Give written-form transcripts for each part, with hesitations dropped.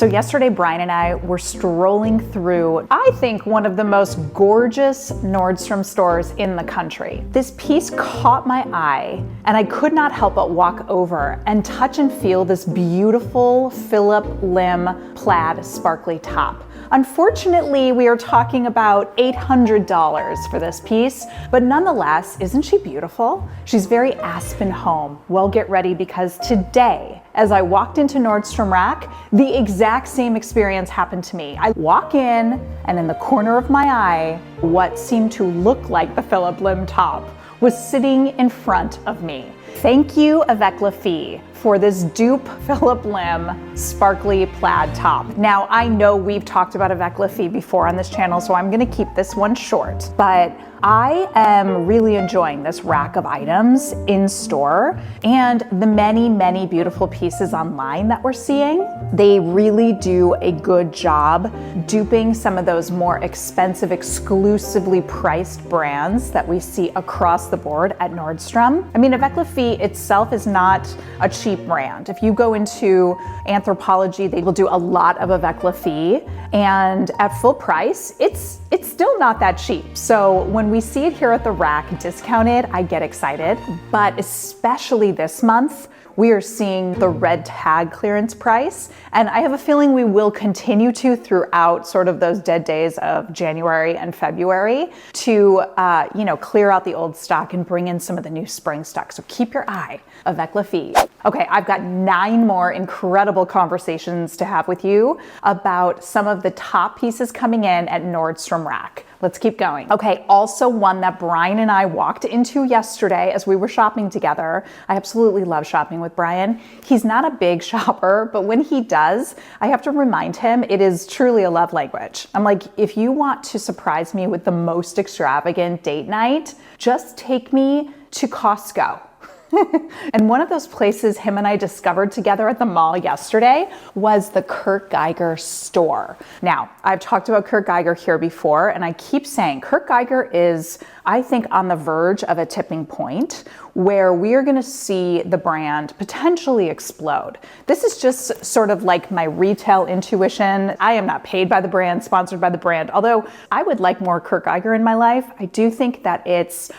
So yesterday, Brian and I were strolling through, I think, one of the most gorgeous Nordstrom stores in the country. This piece caught my eye, and I could not help but walk over and touch and feel this beautiful Phillip Lim plaid sparkly top. Unfortunately, we are talking about $800 for this piece, but nonetheless, isn't she beautiful? She's very Aspen home. Well, get ready, because today, as I walked into Nordstrom Rack, the exact same experience happened to me. I walk in, and in the corner of my eye, what seemed to look like the Phillip Lim top was sitting in front of me. Thank you, Avec La Fille, for this dupe Phillip Lim sparkly plaid top. Now, I know we've talked about Avec La Fille before on this channel, so I'm gonna keep this one short, but I am really enjoying this rack of items in store and the many, many beautiful pieces online that we're seeing. They really do a good job duping some of those more expensive, exclusively priced brands that we see across the board at Nordstrom. I mean, Avec La Fille itself is not a cheap brand. If you go into Anthropologie, they will do a lot of Avec La Fille, and at full price, it's still not that cheap. So when we see it here at the rack discounted, I get excited. But especially this month, we are seeing the red tag clearance price, and I have a feeling we will continue to throughout sort of those dead days of January and February to clear out the old stock and bring in some of the new spring stock. So keep your eye, Avec La Fille. Okay, I've got 9 more incredible conversations to have with you about some of the top pieces coming in at Nordstrom Rack. Let's keep going. Okay, also one that Brian and I walked into yesterday as we were shopping together. I absolutely love shopping with Brian. He's not a big shopper, but when he does, I have to remind him it is truly a love language. I'm like, if you want to surprise me with the most extravagant date night, just take me to Costco. And one of those places him and I discovered together at the mall yesterday was the Kirk Guyger store. Now, I've talked about Kirk Guyger here before, and I keep saying Kirk Guyger is, I think, on the verge of a tipping point where we are gonna see the brand potentially explode. This is just sort of like my retail intuition. I am not paid by the brand, sponsored by the brand, although I would like more Kirk Guyger in my life. I do think that it's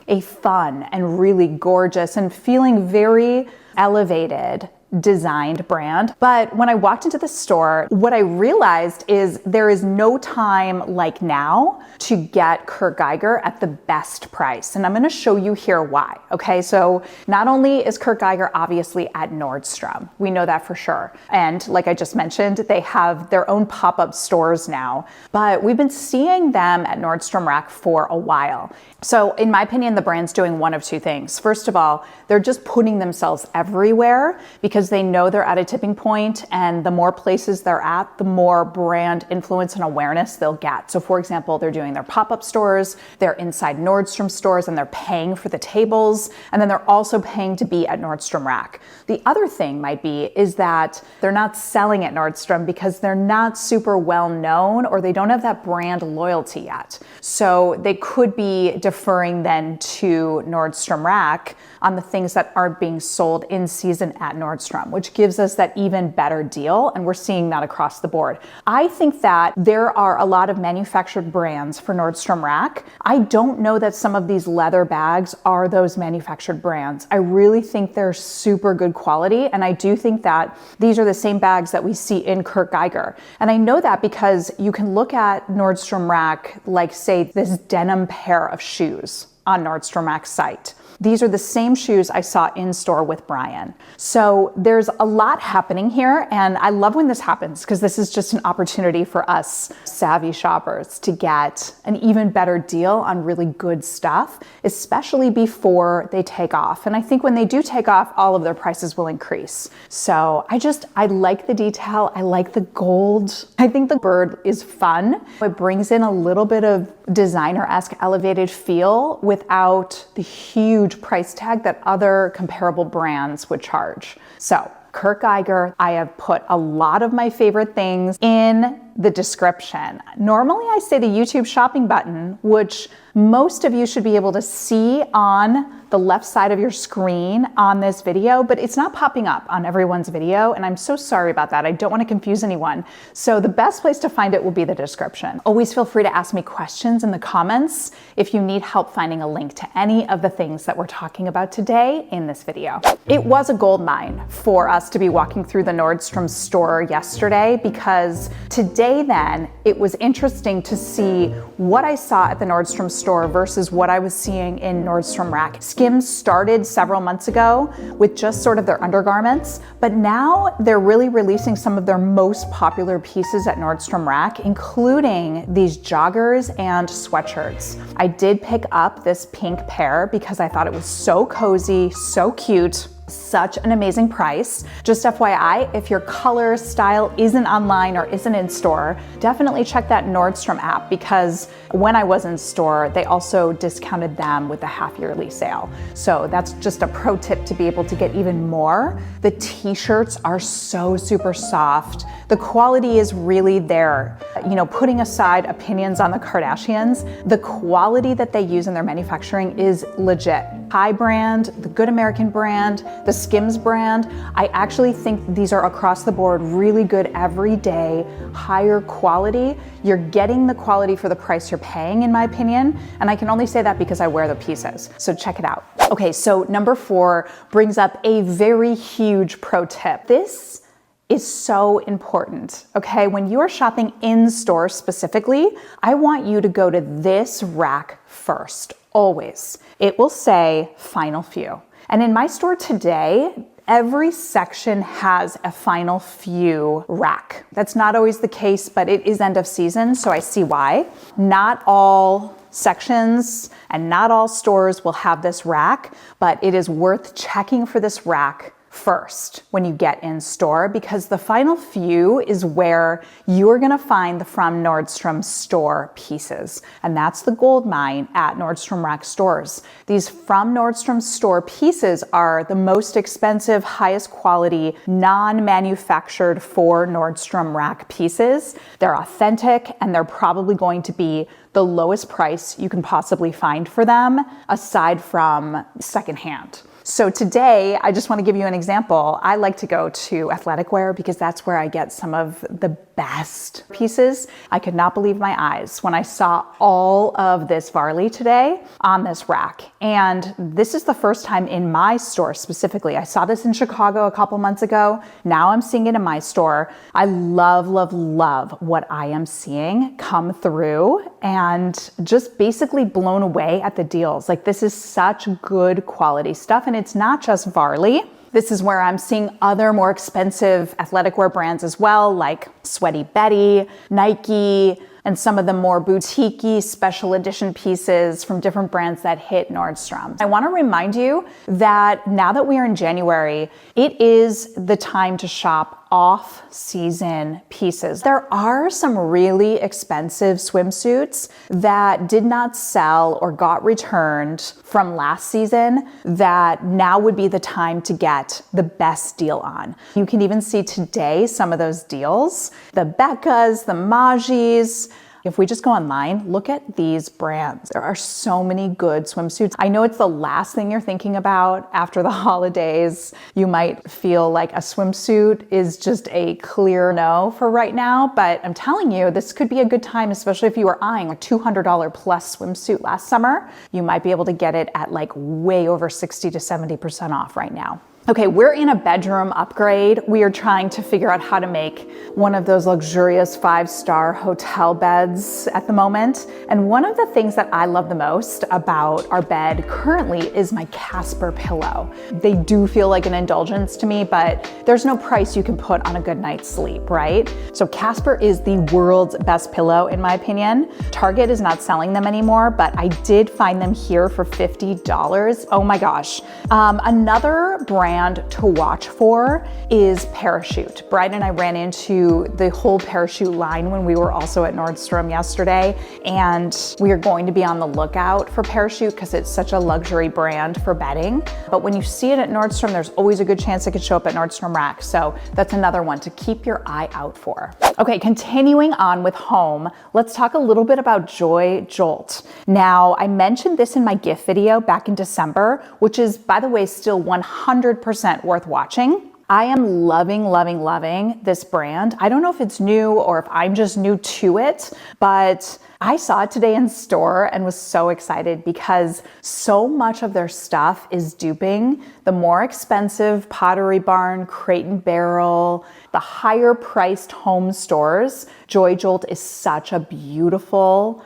a fun and really gorgeous and feeling very elevated designed brand. But when I walked into the store, what I realized is there is no time like now to get Kirk Guyger at the best price. And I'm gonna show you here why, okay? So not only is Kirk Guyger obviously at Nordstrom, we know that for sure. And like I just mentioned, they have their own pop-up stores now, but we've been seeing them at Nordstrom Rack for a while. So in my opinion, the brand's doing one of two things. First of all, they're just putting themselves everywhere because they know they're at a tipping point, and the more places they're at, the more brand influence and awareness they'll get. So for example, they're doing their pop-up stores, they're inside Nordstrom stores, and they're paying for the tables, and then they're also paying to be at Nordstrom Rack. The other thing might be is that they're not selling at Nordstrom because they're not super well known, or they don't have that brand loyalty yet. So they could be deferring then to Nordstrom Rack on the things that aren't being sold in season at Nordstrom, which gives us that even better deal, and we're seeing that across the board. I think that there are a lot of manufactured brands for Nordstrom Rack. I don't know that some of these leather bags are those manufactured brands. I really think they're super good quality, and I do think that these are the same bags that we see in Kirk Guyger. And I know that because you can look at Nordstrom Rack, like say this denim pair of shoes on Nordstrom Rack's site. These are the same shoes I saw in store with Brian. So there's a lot happening here, and I love when this happens because this is just an opportunity for us savvy shoppers to get an even better deal on really good stuff, especially before they take off. And I think when they do take off, all of their prices will increase. So I like the detail. I like the gold. I think the bird is fun. It brings in a little bit of designer-esque elevated feel without the huge price tag that other comparable brands would charge. So Kirk Guyger, I have put a lot of my favorite things in the description. Normally I say the YouTube shopping button, which most of you should be able to see on the left side of your screen on this video, but it's not popping up on everyone's video, and I'm so sorry about that. I don't want to confuse anyone. So the best place to find it will be the description. Always feel free to ask me questions in the comments if you need help finding a link to any of the things that we're talking about today in this video. It was a gold mine for us to be walking through the Nordstrom store yesterday, because today then it was interesting to see what I saw at the Nordstrom store versus what I was seeing in Nordstrom Rack. Skiim started several months ago with just sort of their undergarments, but now they're really releasing some of their most popular pieces at Nordstrom Rack, including these joggers and sweatshirts. I did pick up this pink pair because I thought it was so cozy, so cute. Such an amazing price. Just FYI, if your color style isn't online or isn't in store, definitely check that Nordstrom app, because when I was in store, they also discounted them with the half-yearly sale. So that's just a pro tip to be able to get even more. The t-shirts are so super soft. The quality is really there. You know, putting aside opinions on the Kardashians, the quality that they use in their manufacturing is legit. High brand, the Good American brand, the Skims brand. I actually think these are across the board really good everyday, higher quality. You're getting the quality for the price you're paying, in my opinion, and I can only say that because I wear the pieces, so check it out. Okay, so number 4 brings up a very huge pro tip. This is so important, okay? When you're shopping in store specifically, I want you to go to this rack first, always. It will say final few. And in my store today, every section has a final few rack. That's not always the case, but it is end of season, so I see why. Not all sections and not all stores will have this rack, but it is worth checking for this rack first when you get in store, because the final few is where you're gonna find the From Nordstrom store pieces. And that's the gold mine at Nordstrom Rack stores. These From Nordstrom store pieces are the most expensive, highest quality, non-manufactured for Nordstrom Rack pieces. They're authentic, and they're probably going to be the lowest price you can possibly find for them, aside from secondhand. So today, I just want to give you an example. I like to go to athletic wear because that's where I get some of the best pieces. I could not believe my eyes when I saw all of this Varley today on this rack. And this is the first time in my store specifically. I saw this in Chicago a couple months ago. Now I'm seeing it in my store. I love, love, love what I am seeing come through, and just basically blown away at the deals. Like, this is such good quality stuff, and it's not just Varley. This is where I'm seeing other more expensive athletic wear brands as well, like Sweaty Betty, Nike, and some of the more boutique-y special edition pieces from different brands that hit Nordstrom. I want to remind you that now that we are in January, it is the time to shop off-season pieces. There are some really expensive swimsuits that did not sell or got returned from last season that now would be the time to get the best deal on. You can even see today some of those deals. The Beccas, the Magis. If we just go online, look at these brands. There are so many good swimsuits. I know it's the last thing you're thinking about after the holidays. You might feel like a swimsuit is just a clear no for right now, but I'm telling you, this could be a good time, especially if you were eyeing a $200 plus swimsuit last summer. You might be able to get it at like way over 60 to 70% off right now. Okay, we're in a bedroom upgrade. We are trying to figure out how to make one of those luxurious 5-star hotel beds at the moment. And one of the things that I love the most about our bed currently is my Casper pillow. They do feel like an indulgence to me, but there's no price you can put on a good night's sleep, right? So Casper is the world's best pillow, in my opinion. Target is not selling them anymore, but I did find them here for $50. Oh my gosh. Another brand brand to watch for is Parachute. Brian and I ran into the whole Parachute line when we were also at Nordstrom yesterday, and we are going to be on the lookout for Parachute because it's such a luxury brand for bedding. But when you see it at Nordstrom, there's always a good chance it could show up at Nordstrom Rack. So that's another one to keep your eye out for. Okay, continuing on with home, let's talk a little bit about Jolt. Now, I mentioned this in my gift video back in December, which is, by the way, still 100% worth watching. I am loving this brand. I don't know if it's new or if I'm just new to it, but I saw it today in store and was so excited because so much of their stuff is duping the more expensive Pottery Barn, Crate and Barrel, the higher priced home stores. Jolt is such a beautiful,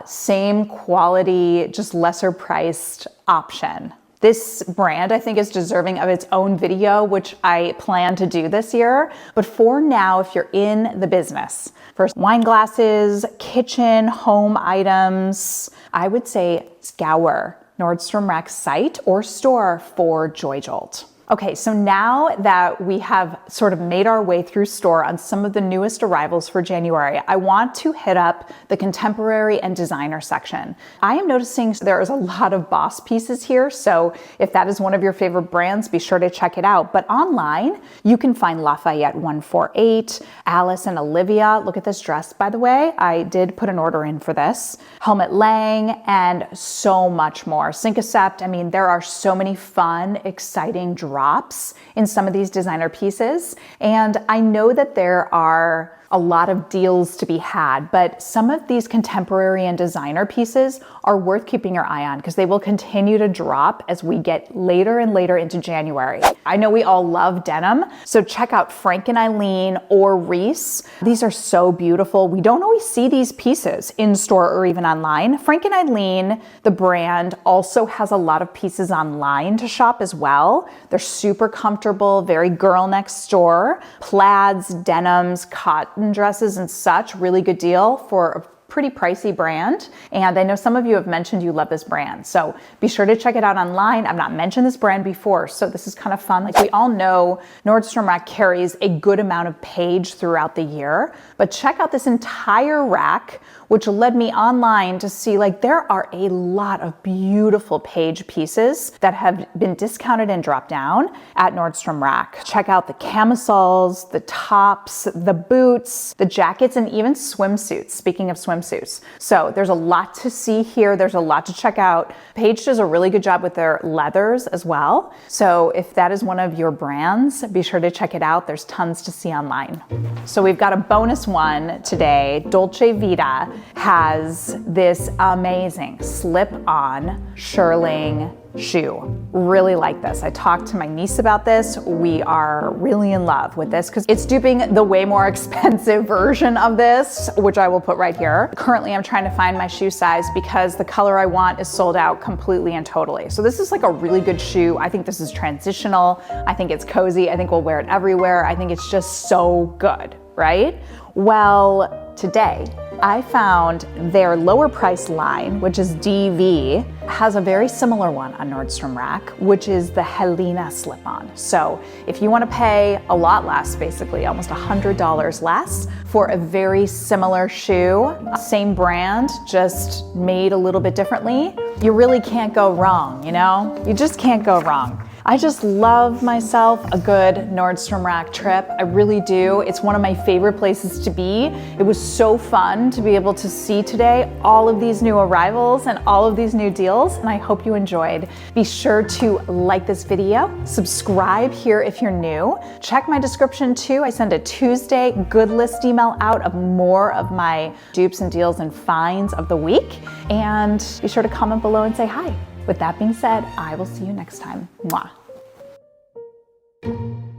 same quality, just lesser priced option. This brand, I think, is deserving of its own video, which I plan to do this year. But for now, if you're in the business, for wine glasses, kitchen, home items, I would say scour Nordstrom Rack site or store for Jolt. Okay, so now that we have sort of made our way through store on some of the newest arrivals for January, I want to hit up the contemporary and designer section. I am noticing there is a lot of Boss pieces here, so if that is one of your favorite brands, be sure to check it out. But online, you can find Lafayette 148, Alice and Olivia. Look at this dress, by the way. I did put an order in for this. Helmut Lang, and so much more. Cinquecept, I mean, there are so many fun, exciting drops in some of these designer pieces. And I know that there are a lot of deals to be had, but some of these contemporary and designer pieces are worth keeping your eye on because they will continue to drop as we get later and later into January. I know we all love denim, so check out Frank and Eileen or Reese. These are so beautiful. We don't always see these pieces in store or even online. Frank and Eileen, the brand, also has a lot of pieces online to shop as well. They're super comfortable, very girl next door. Plaids, denims, cotton dresses and such, really good deal for a pretty pricey brand. And I know some of you have mentioned you love this brand, so be sure to check it out online. I've not mentioned this brand before, so this is kind of fun. Like, we all know Nordstrom Rack carries a good amount of Paige throughout the year, but check out this entire rack, which led me online to see like there are a lot of beautiful Paige pieces that have been discounted and dropped down at Nordstrom Rack. Check out the camisoles, the tops, the boots, the jackets, and even swimsuits. Speaking of swimsuits. So there's a lot to see here. There's a lot to check out. Paige does a really good job with their leathers as well. So if that is one of your brands, be sure to check it out. There's tons to see online. So we've got a bonus one today. Dolce Vita has this amazing slip-on shearling shoe. Really like this. I talked to my niece about this. We are really in love with this because it's duping the way more expensive version of this, which I will put right here. Currently, I'm trying to find my shoe size because the color I want is sold out completely and totally. So this is like a really good shoe. I think this is transitional. I think it's cozy. I think we'll wear it everywhere. I think it's just so good, right? Well, today, I found their lower price line, which is DV, has a very similar one on Nordstrom Rack, which is the Helena slip-on. So if you want to pay a lot less, basically almost $100 less for a very similar shoe, same brand, just made a little bit differently, you really can't go wrong, you know? You just can't go wrong. I just love myself a good Nordstrom Rack trip. I really do. It's one of my favorite places to be. It was so fun to be able to see today all of these new arrivals and all of these new deals, and I hope you enjoyed. Be sure to like this video, subscribe here if you're new. Check my description too. I send a Tuesday good list email out of more of my dupes and deals and finds of the week. And be sure to comment below and say hi. With that being said, I will see you next time. Mwah.